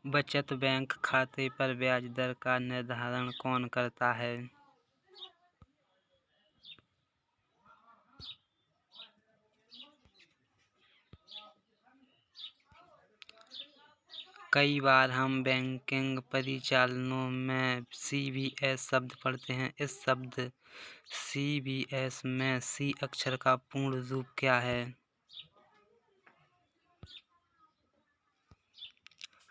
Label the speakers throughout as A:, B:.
A: बचत बैंक खाते पर ब्याज दर का निर्धारण कौन करता है? कई बार हम बैंकिंग परिचालनों में CBS शब्द पढ़ते हैं। इस शब्द CBS में C अक्षर का पूर्ण रूप क्या है?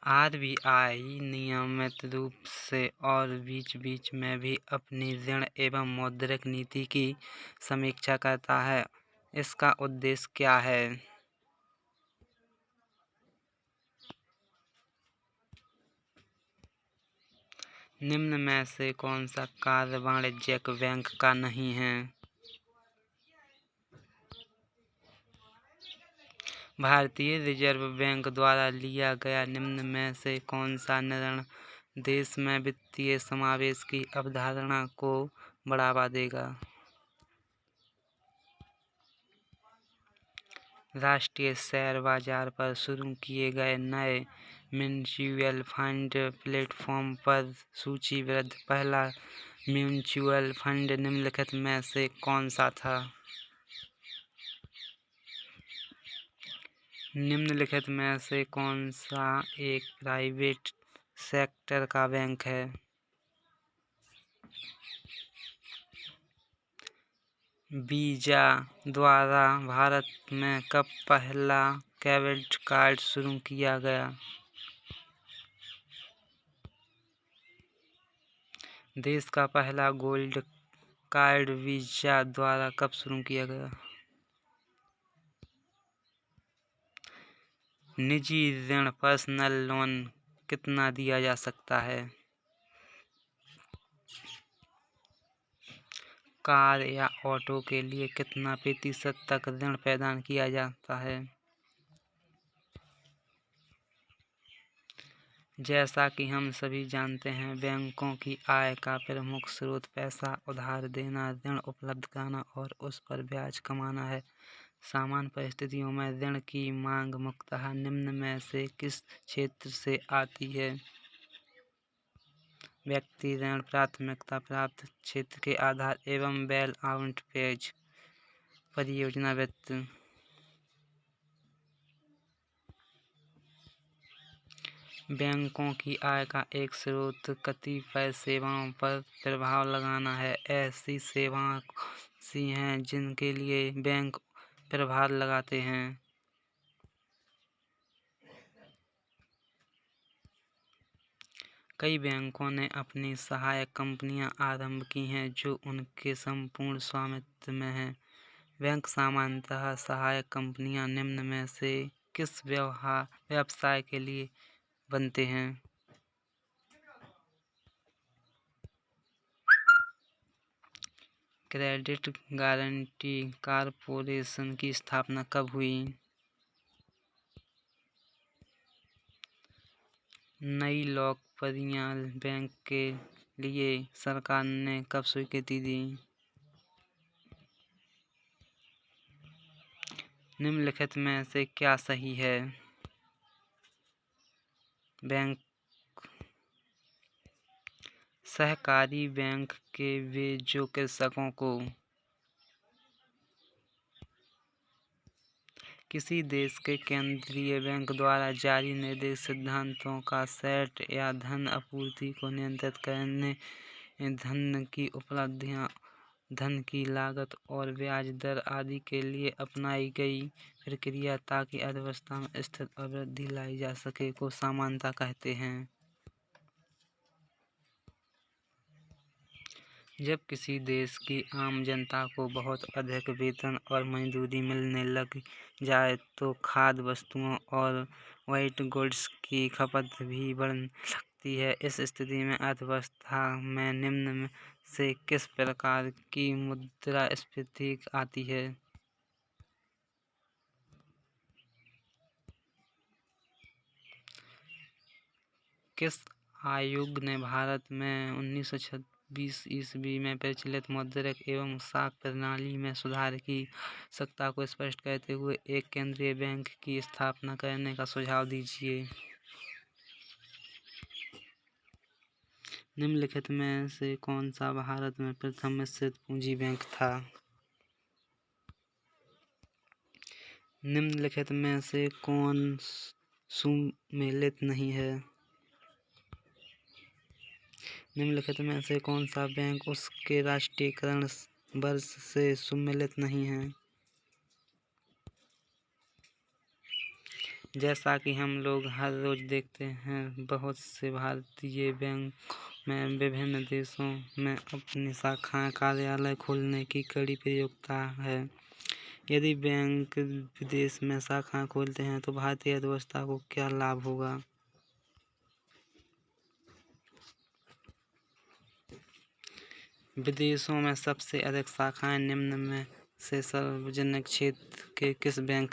A: RBI नियमित रूप से और बीच बीच में भी अपनी ऋण एवं मौद्रिक नीति की समीक्षा करता है। इसका उद्देश्य क्या है? निम्न में से कौन सा कार्य वाणिज्यिक बैंक का नहीं है? भारतीय रिजर्व बैंक द्वारा लिया गया निम्न में से कौन सा निर्णय देश में वित्तीय समावेश की अवधारणा को बढ़ावा देगा? राष्ट्रीय शेयर बाजार पर शुरू किए गए नए म्यूचुअल फंड प्लेटफॉर्म पर सूचीबद्ध पहला म्यूचुअल फंड निम्नलिखित में से कौन सा था? निम्नलिखित में से कौन सा एक प्राइवेट सेक्टर का बैंक है? वीजा द्वारा भारत में कब पहला क्रेडिट कार्ड शुरू किया गया? देश का पहला गोल्ड कार्ड वीजा द्वारा कब शुरू किया गया? निजी ऋण पर्सनल लोन कितना दिया जा सकता है? कार या ऑटो के लिए कितना प्रतिशत तक ऋण प्रदान किया जाता है? जैसा कि हम सभी जानते हैं, बैंकों की आय का प्रमुख स्रोत पैसा उधार देना, ऋण उपलब्ध कराना और उस पर ब्याज कमाना है। सामान्य परिस्थितियों में ऋण की मांग मुख्यतः निम्न में से किस क्षेत्र से आती है? व्यक्ति ऋण, प्राथमिकता प्राप्त क्षेत्र के आधार एवं बेल आउट पेज, परियोजना वित्त। बैंकों की आय का एक स्रोत कतिपय सेवाओं पर प्रभाव लगाना है। ऐसी सेवाएं कौन सी हैं जिनके लिए बैंक प्रभार लगाते हैं? कई बैंकों ने अपनी सहायक कंपनियां आरंभ की हैं जो उनके संपूर्ण स्वामित्व में हैं। बैंक सामान्यतः सहायक कंपनियां निम्न में से किस व्यवसाय के लिए बनते हैं? क्रेडिट गारंटी कॉरपोरेशन की स्थापना कब हुई? नई लोकप्रिय बैंक के लिए सरकार ने कब स्वीकृति दी? निम्नलिखित में से क्या सही है? बैंक सहकारी बैंक के वे जो कृषकों को किसी देश के केंद्रीय बैंक द्वारा जारी निर्देशित सिद्धांतों का सेट या धन आपूर्ति को नियंत्रित करने, धन की उपलब्धियां, धन की लागत और ब्याज दर आदि के लिए अपनाई गई प्रक्रिया ताकि अर्थव्यवस्था में स्थिरता और वृद्धि लाई जा सके को सामान्यतः कहते हैं। जब किसी देश की आम जनता को बहुत अधिक वेतन और मजदूरी मिलने लग जाए तो खाद्य वस्तुओं और व्हाइट गुड्स की खपत भी बढ़ने लगती है। इस स्थिति में अर्थव्यवस्था में निम्न में से किस प्रकार की मुद्रास्फीति आती है? किस आयोग ने भारत में 1926 ईस्वी में प्रचलित मौद्रिक एवं साख प्रणाली में सुधार की आवश्यकता को स्पष्ट करते हुए एक केंद्रीय बैंक की स्थापना करने का सुझाव दिया? निम्नलिखित में से कौन सा भारत में प्रथम मिश्रित पूंजी बैंक था? निम्नलिखित में से कौन सुमेलित नहीं है? निम्नलिखित में से कौन सा बैंक उसके राष्ट्रीयकरण वर्ष से सुमेलित नहीं है? जैसा कि हम लोग हर रोज देखते हैं, बहुत से भारतीय बैंक में विभिन्न देशों में अपनी शाखाएं कार्यालय खोलने की कड़ी प्रतियोगिता है। यदि बैंक विदेश में शाखाएं खोलते हैं तो भारतीय अर्थव्यवस्था को क्या लाभ होगा? विदेशों में सबसे अधिक शाखाएं निम्न में से सार्वजनिक क्षेत्र के किस बैंक